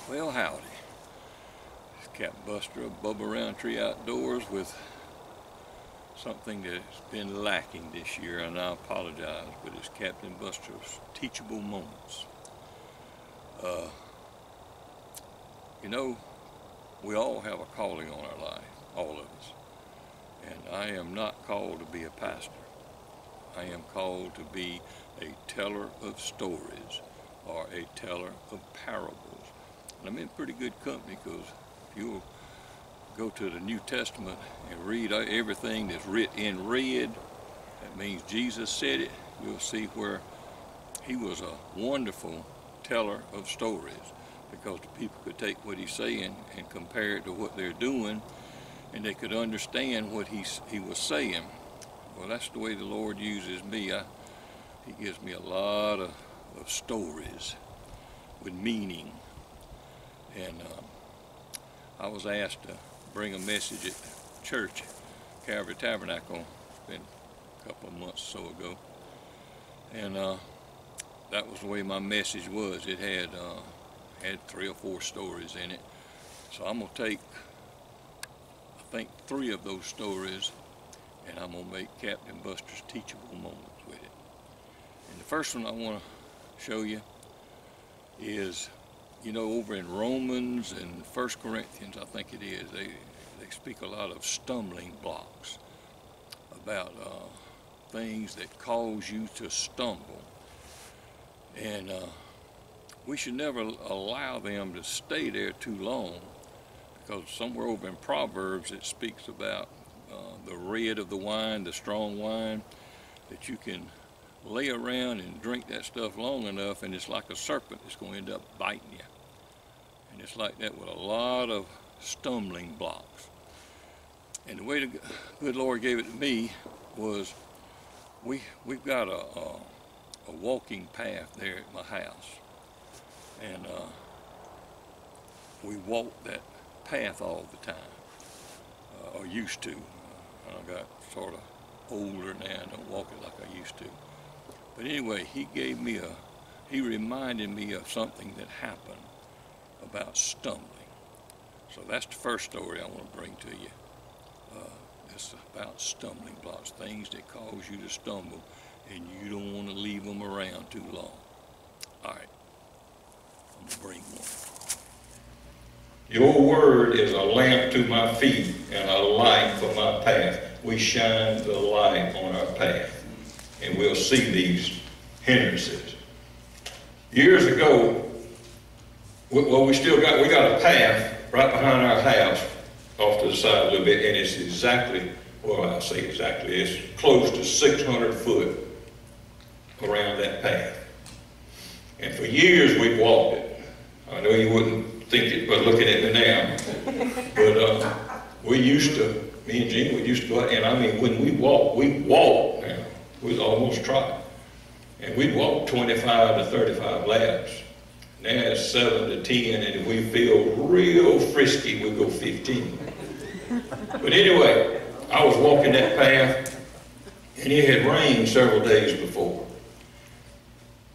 Well, howdy. It's Capt Buster of Bubba Roundtree Outdoors with something that's been lacking this year, and I apologize, but it's Captain Buster's Teachable Moments. You know, we all have a calling on our life, all of us. And I am not called to be a pastor. I am called to be a teller of stories or a teller of parables. And I'm in pretty good company, because if you'll go to the New Testament and read everything that's written in red, that means Jesus said it. You'll see where he was a wonderful teller of stories, because the people could take what he's saying and compare it to what they're doing, and they could understand what he was saying. Well, that's the way the Lord uses me. He gives me a lot of stories with meaning. And I was asked to bring a message at church, Calvary Tabernacle, been a couple of months or so ago. And that was the way my message was. It had 3 or 4 stories in it. So I'm going to take, I think, 3 of those stories, and I'm going to make Captain Buster's Teachable Moments with it. And the first one I want to show you is, you know, over in Romans and 1 Corinthians, I think it is, they speak a lot of stumbling blocks, about things that cause you to stumble. And we should never allow them to stay there too long, because somewhere over in Proverbs it speaks about the red of the wine, the strong wine, that you can lay around and drink that stuff long enough, and it's like a serpent that's going to end up biting you. And it's like that with a lot of stumbling blocks. And the way the good Lord gave it to me was, we've got a walking path there at my house, and we walk that path all the time, or used to. I got sort of older now and don't walk it like I used to. But anyway, he reminded me of something that happened about stumbling. So that's the first story I want to bring to you. It's about stumbling blocks, things that cause you to stumble, and you don't want to leave them around too long. All right, I'm going to bring one. Your word is a lamp to my feet and a light for my path. We shine the light on our path, and we'll see these hindrances. Years ago, we got a path right behind our house off to the side a little bit, and it's exactly, well, I say exactly, it's close to 600 foot around that path. And for years we've walked it. I know you wouldn't think it, but looking at me now. But we used to, me and Jean, we used to go out, and I mean, when we walk now. We'd almost trot. And we'd walk 25 to 35 laps. Now it's 7 to 10, and if we feel real frisky, we go 15. But anyway, I was walking that path, and it had rained several days before.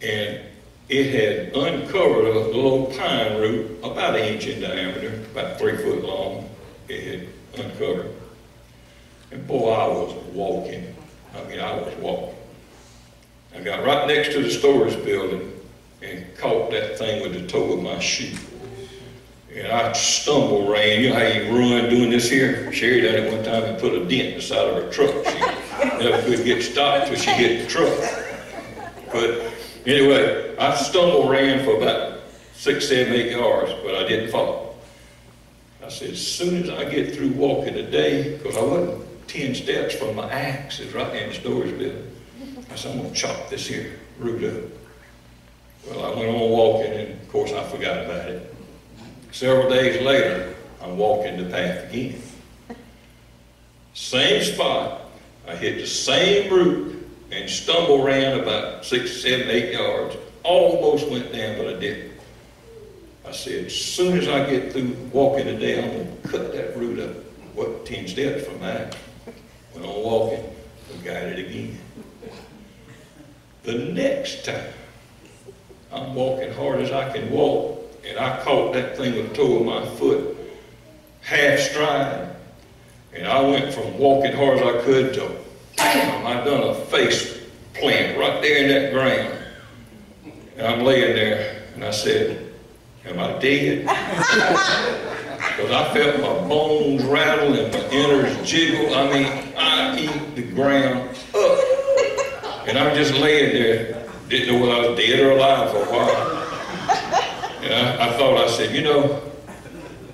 And it had uncovered a little pine root about 1 inch in diameter, about 3 foot long. It had uncovered. And boy, I was walking. I was walking. I got right next to the storage building and caught that thing with the toe of my shoe. And I stumbled, ran. You know how you run doing this here? Sherry done it one time and put a dent in the side of her truck. She never could get stopped till she hit the truck. But anyway, I stumbled, ran for about 6, 7, 8 yards, but I didn't fall. I said, as soon as I get through walking today, because I wasn't 10 steps from my axe, is right in the storage building. I said, I'm going to chop this here root up. Well, I went on walking, and of course I forgot about it. Several days later, I'm walking the path again. Same spot, I hit the same root and stumbled around about 6, 7, 8 yards. Almost went down, but I didn't. I said, as soon as I get through walking today, I'm going to cut that root up, 10 steps from that. Went on walking, and got it again. The next time, I'm walking hard as I can walk, and I caught that thing with the toe of my foot, half stride, and I went from walking hard as I could to, bam, I done a face plant right there in that ground. And I'm laying there, and I said, am I dead? Because I felt my bones rattle and my innards jiggle. I mean, I eat the ground up. And I'm just laying there, didn't know whether I was dead or alive for a while. And I thought, I said, you know,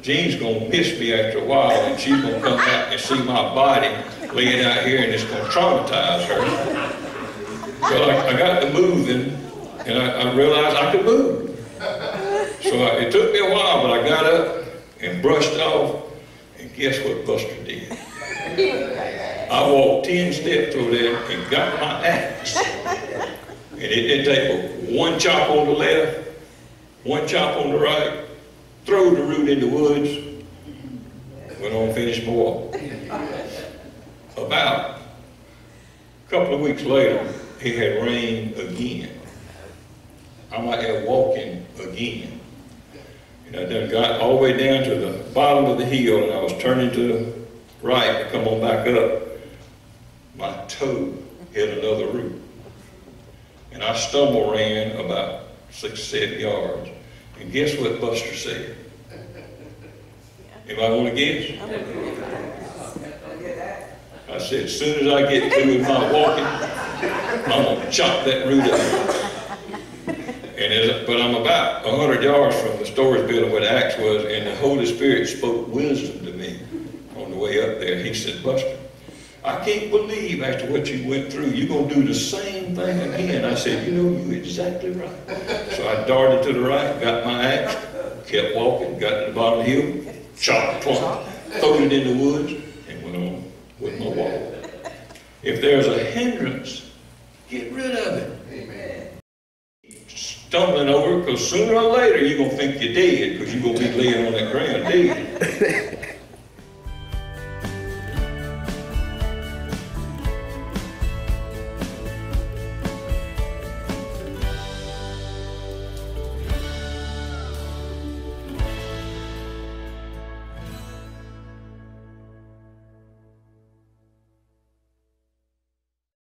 Jean's going to miss me after a while, and she's going to come back and see my body laying out here, and it's going to traumatize her. Well, I got to moving, and I realized I could move. So it took me a while, but I got up and brushed off, and guess what Buster did? I walked 10 steps over there and got my axe. And it didn't take one chop on the left, one chop on the right, throw the root in the woods, went on and finished my walk. About a couple of weeks later, it had rained again. I'm out there walking again. And I done got all the way down to the bottom of the hill, and I was turning to the right to come on back up. My toe hit another root. And I stumble ran about 6 or 7 yards. And guess what Buster said? Anybody want to guess? I said, as soon as I get through with my walking, I'm going to chop that root up. But I'm about 100 yards from the storage building where the axe was, and the Holy Spirit spoke wisdom to me on the way up there. He said, Buster, I can't believe after what you went through, you're going to do the same thing again. I said, you know, you're exactly right. So I darted to the right, got my axe, kept walking, got to the bottom of the hill, chopped one, threw it in the woods, and went on with my walk. If there's a hindrance, get rid of it. Amen. Stumbling over, because sooner or later you're going to think you're dead, because you're going to be laying on that ground dead.